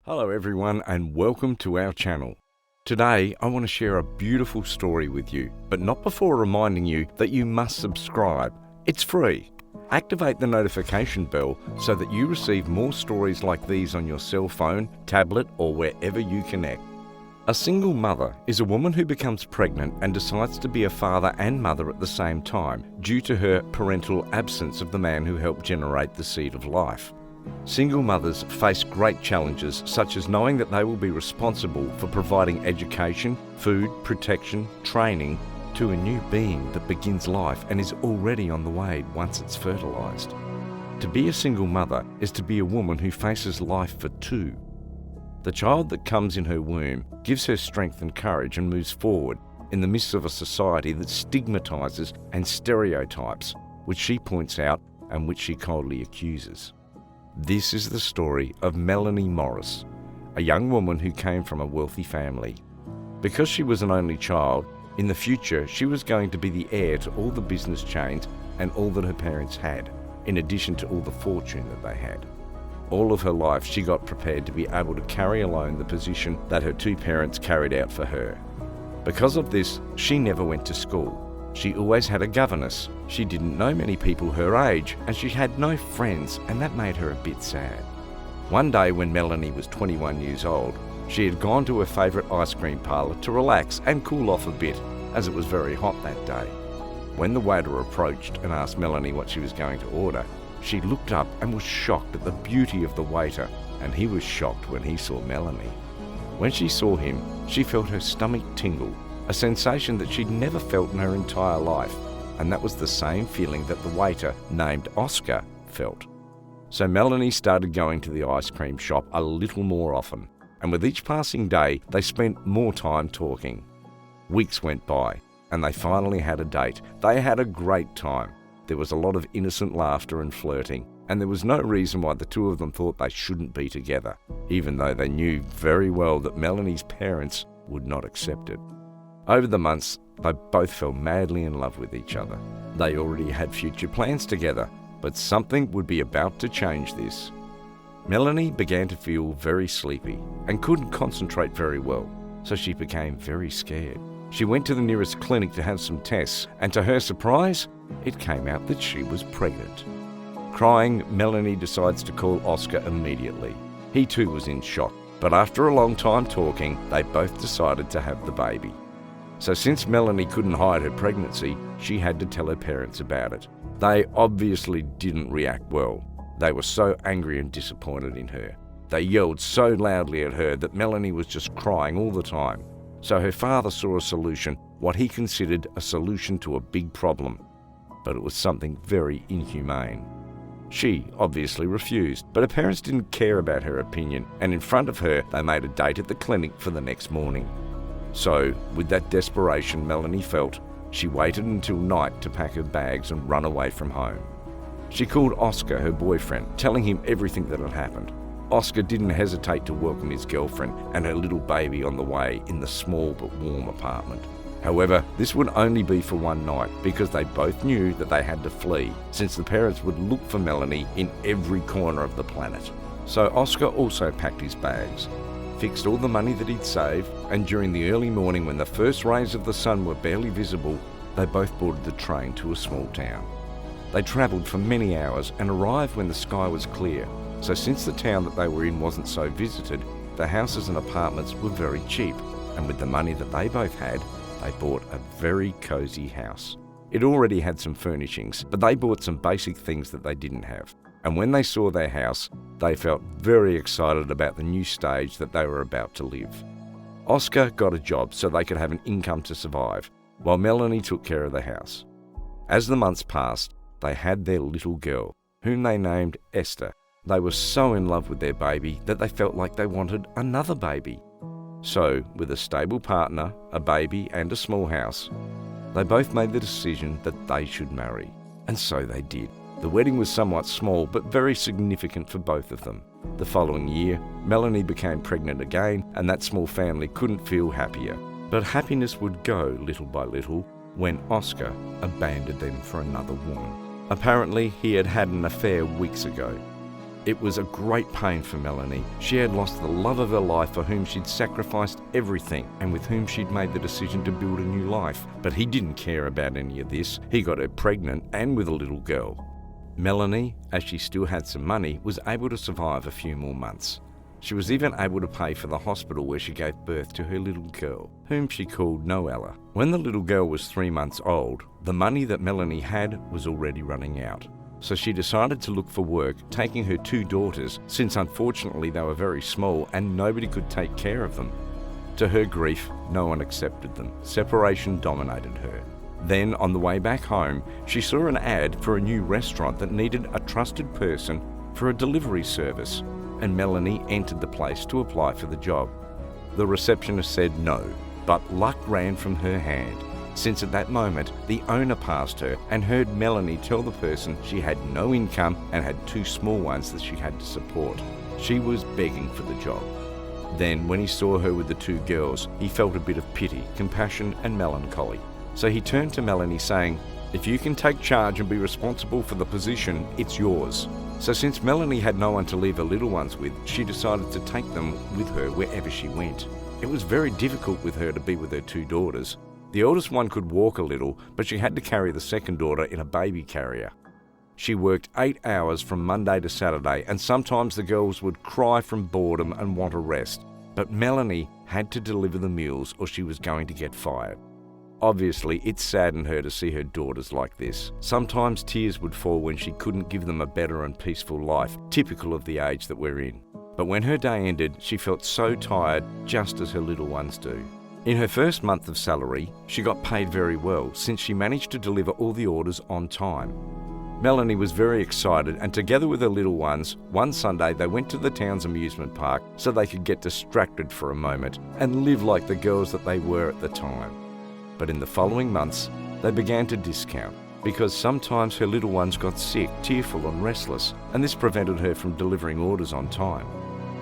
Hello everyone and welcome to our channel. Today I want to share a beautiful story with you, but not before reminding you that you must subscribe. It's free. Activate the notification bell so that you receive more stories like these on your cell phone, tablet or wherever you connect. A single mother is a woman who becomes pregnant and decides to be a father and mother at the same time due to her parental absence of the man who helped generate the seed of life. Single mothers face great challenges such as knowing that they will be responsible for providing education, food, protection, training to a new being that begins life and is already on the way once it's fertilized. To be a single mother is to be a woman who faces life for two. The child that comes in her womb gives her strength and courage and moves forward in the midst of a society that stigmatizes and stereotypes, which she points out and which she coldly accuses. This is the story of Melanie Morris, a young woman who came from a wealthy family. Because she was an only child, in the future she was going to be the heir to all the business chains and all that her parents had, in addition to all the fortune that they had. All of her life she got prepared to be able to carry alone the position that her two parents carried out for her. Because of this, she never went to school. She always had a governess. She didn't know many people her age and she had no friends, and that made her a bit sad. One day when Melanie was 21 years old, she had gone to her favourite ice cream parlour to relax and cool off a bit as it was very hot that day. When the waiter approached and asked Melanie what she was going to order, she looked up and was shocked at the beauty of the waiter, and he was shocked when he saw Melanie. When she saw him, she felt her stomach tingle, a sensation that she'd never felt in her entire life, and that was the same feeling that the waiter, named Oscar, felt. So Melanie started going to the ice cream shop a little more often, and with each passing day, they spent more time talking. Weeks went by, and they finally had a date. They had a great time. There was a lot of innocent laughter and flirting, and there was no reason why the two of them thought they shouldn't be together, even though they knew very well that Melanie's parents would not accept it. Over the months, they both fell madly in love with each other. They already had future plans together, but something would be about to change this. Melanie began to feel very sleepy and couldn't concentrate very well, so she became very scared. She went to the nearest clinic to have some tests, and to her surprise, it came out that she was pregnant. Crying, Melanie decides to call Oscar immediately. He too was in shock, but after a long time talking, they both decided to have the baby. So since Melanie couldn't hide her pregnancy, she had to tell her parents about it. They obviously didn't react well. They were so angry and disappointed in her. They yelled so loudly at her that Melanie was just crying all the time. So her father saw a solution, what he considered a solution to a big problem. But it was something very inhumane. She obviously refused, but her parents didn't care about her opinion, and in front of her, they made a date at the clinic for the next morning. So, with that desperation Melanie felt, she waited until night to pack her bags and run away from home. She called Oscar, her boyfriend, telling him everything that had happened. Oscar didn't hesitate to welcome his girlfriend and her little baby on the way in the small but warm apartment. However, this would only be for one night because they both knew that they had to flee, since the parents would look for Melanie in every corner of the planet. So Oscar also packed his bags, fixed all the money that he'd saved, and during the early morning when the first rays of the sun were barely visible, they both boarded the train to a small town. They travelled for many hours and arrived when the sky was clear, so since the town that they were in wasn't so visited, the houses and apartments were very cheap, and with the money that they both had, they bought a very cosy house. It already had some furnishings, but they bought some basic things that they didn't have. And when they saw their house, they felt very excited about the new stage that they were about to live. Oscar got a job so they could have an income to survive, while Melanie took care of the house. As the months passed, they had their little girl, whom they named Esther. They were so in love with their baby that they felt like they wanted another baby. So, with a stable partner, a baby and a small house, they both made the decision that they should marry. And so they did. The wedding was somewhat small but very significant for both of them. The following year, Melanie became pregnant again, and that small family couldn't feel happier. But happiness would go little by little when Oscar abandoned them for another woman. Apparently, he had had an affair weeks ago. It was a great pain for Melanie. She had lost the love of her life for whom she'd sacrificed everything and with whom she'd made the decision to build a new life. But he didn't care about any of this. He got her pregnant and with a little girl. Melanie, as she still had some money, was able to survive a few more months. She was even able to pay for the hospital where she gave birth to her little girl, whom she called Noella. When the little girl was 3 months old, the money that Melanie had was already running out. So she decided to look for work, taking her 2 daughters, since unfortunately they were very small and nobody could take care of them. To her grief, no one accepted them. Separation dominated her. Then, on the way back home, she saw an ad for a new restaurant that needed a trusted person for a delivery service, and Melanie entered the place to apply for the job. The receptionist said no, but luck ran from her hand, since at that moment the owner passed her and heard Melanie tell the person she had no income and had 2 small ones that she had to support. She was begging for the job. Then, when he saw her with the 2 girls, he felt a bit of pity, compassion and melancholy. So he turned to Melanie saying, "If you can take charge and be responsible for the position, it's yours." So since Melanie had no one to leave her little ones with, she decided to take them with her wherever she went. It was very difficult with her to be with her 2 daughters. The oldest one could walk a little, but she had to carry the second daughter in a baby carrier. She worked 8 hours from Monday to Saturday, and sometimes the girls would cry from boredom and want a rest. But Melanie had to deliver the meals or she was going to get fired. Obviously, it saddened her to see her daughters like this. Sometimes tears would fall when she couldn't give them a better and peaceful life, typical of the age that we're in. But when her day ended, she felt so tired, just as her little ones do. In her first month of salary, she got paid very well, since she managed to deliver all the orders on time. Melanie was very excited, and together with her little ones, one Sunday they went to the town's amusement park so they could get distracted for a moment and live like the girls that they were at the time. But in the following months, they began to discount, because sometimes her little ones got sick, tearful and restless, and this prevented her from delivering orders on time.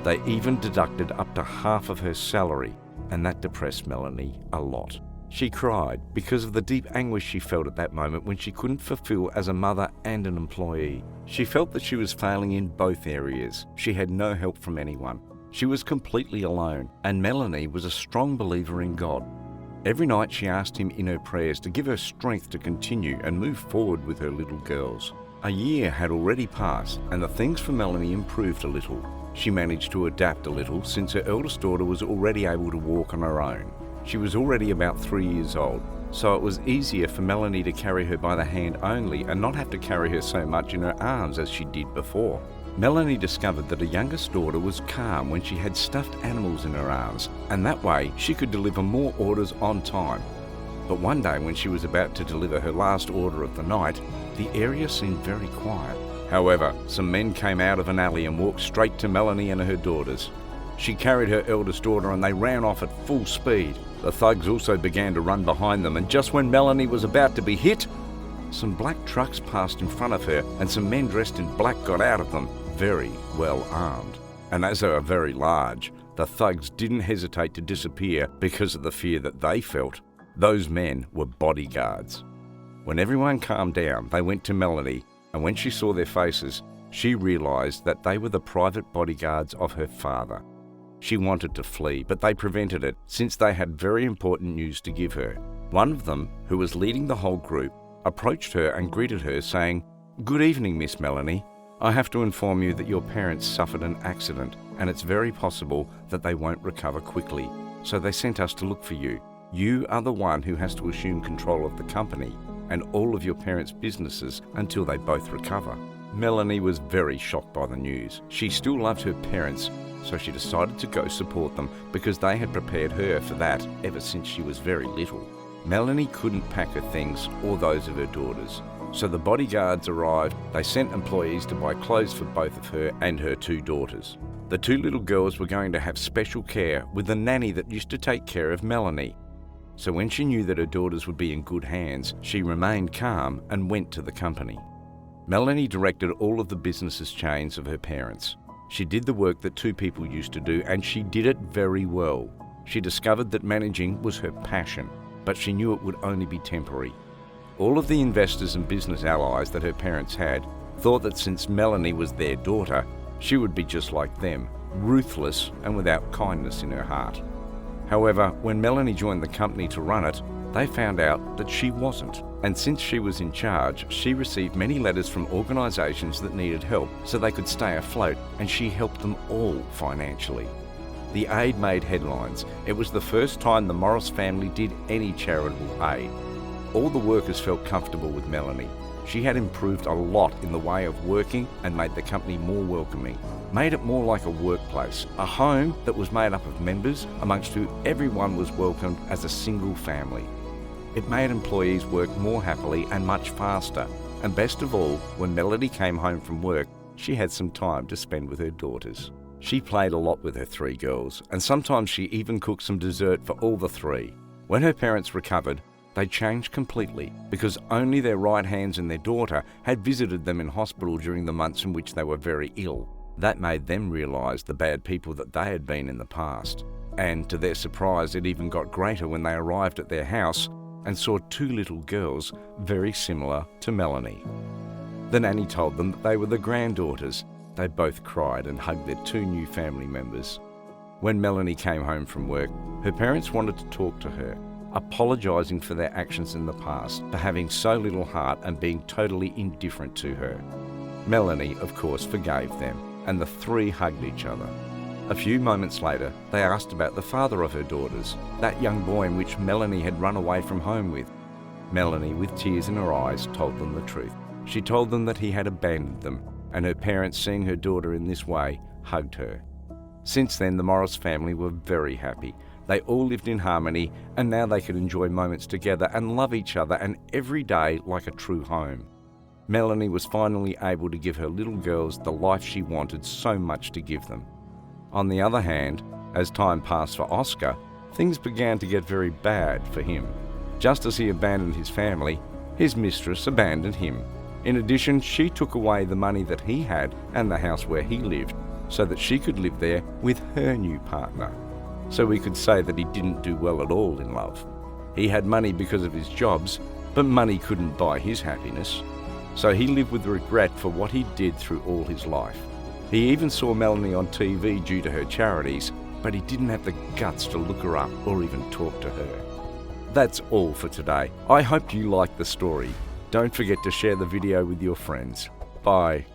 They even deducted up to half of her salary, and that depressed Melanie a lot. She cried because of the deep anguish she felt at that moment when she couldn't fulfill as a mother and an employee. She felt that she was failing in both areas. She had no help from anyone. She was completely alone, and Melanie was a strong believer in God. Every night she asked him in her prayers to give her strength to continue and move forward with her little girls. A year had already passed, and the things for Melanie improved a little. She managed to adapt a little since her eldest daughter was already able to walk on her own. She was already about 3 years old, so it was easier for Melanie to carry her by the hand only and not have to carry her so much in her arms as she did before. Melanie discovered that her youngest daughter was calm when she had stuffed animals in her arms, and that way she could deliver more orders on time. But one day when she was about to deliver her last order of the night, the area seemed very quiet. However, some men came out of an alley and walked straight to Melanie and her daughters. She carried her eldest daughter and they ran off at full speed. The thugs also began to run behind them, and just when Melanie was about to be hit, some black trucks passed in front of her and some men dressed in black got out of them, very well armed. And as they were very large, the thugs didn't hesitate to disappear because of the fear that they felt. Those men were bodyguards. When everyone calmed down, they went to Melanie, and when she saw their faces, she realised that they were the private bodyguards of her father. She wanted to flee, but they prevented it, since they had very important news to give her. One of them, who was leading the whole group, approached her and greeted her, saying, "Good evening, Miss Melanie. I have to inform you that your parents suffered an accident, and it's very possible that they won't recover quickly, so they sent us to look for you. You are the one who has to assume control of the company and all of your parents' businesses until they both recover." Melanie was very shocked by the news. She still loved her parents, so she decided to go support them because they had prepared her for that ever since she was very little. Melanie couldn't pack her things or those of her daughters, so the bodyguards arrived. They sent employees to buy clothes for both of her and her 2 daughters. The 2 little girls were going to have special care with the nanny that used to take care of Melanie. So when she knew that her daughters would be in good hands, she remained calm and went to the company. Melanie directed all of the business's chains of her parents. She did the work that 2 people used to do, and she did it very well. She discovered that managing was her passion, but she knew it would only be temporary. All of the investors and business allies that her parents had thought that since Melanie was their daughter, She would be just like them, ruthless and without kindness in her heart. However, when Melanie joined the company to run it, they found out that she wasn't. And since she was in charge, she received many letters from organisations that needed help so they could stay afloat, and she helped them all financially. The aid made headlines. It was the first time the Morris family did any charitable aid. All the workers felt comfortable with Melanie. She had improved a lot in the way of working and made the company more welcoming, made it more like a workplace, a home that was made up of members amongst whom everyone was welcomed as a single family. It made employees work more happily and much faster. And best of all, when Melanie came home from work, she had some time to spend with her daughters. She played a lot with her 3 girls, and sometimes she even cooked some dessert for all the 3. When her parents recovered, they changed completely because only their right hands and their daughter had visited them in hospital during the months in which they were very ill. That made them realise the bad people that they had been in the past. And to their surprise, it even got greater when they arrived at their house and saw 2 little girls very similar to Melanie. The nanny told them that they were the granddaughters. They both cried and hugged their 2 new family members. When Melanie came home from work, her parents wanted to talk to her, apologising for their actions in the past, for having so little heart and being totally indifferent to her. Melanie, of course, forgave them, and the 3 hugged each other. A few moments later, they asked about the father of her daughters, that young boy in which Melanie had run away from home with. Melanie, with tears in her eyes, told them the truth. She told them that he had abandoned them, and her parents, seeing her daughter in this way, hugged her. Since then, the Morris family were very happy. They all lived in harmony, and now they could enjoy moments together and love each other, and every day like a true home. Melanie was finally able to give her little girls the life she wanted so much to give them. On the other hand, as time passed for Oscar, things began to get very bad for him. Just as he abandoned his family, his mistress abandoned him. In addition, she took away the money that he had and the house where he lived, so that she could live there with her new partner. So we could say that he didn't do well at all in love. He had money because of his jobs, but money couldn't buy his happiness. So he lived with regret for what he did through all his life. He even saw Melanie on TV due to her charities, but he didn't have the guts to look her up or even talk to her. That's all for today. I hope you liked the story. Don't forget to share the video with your friends. Bye.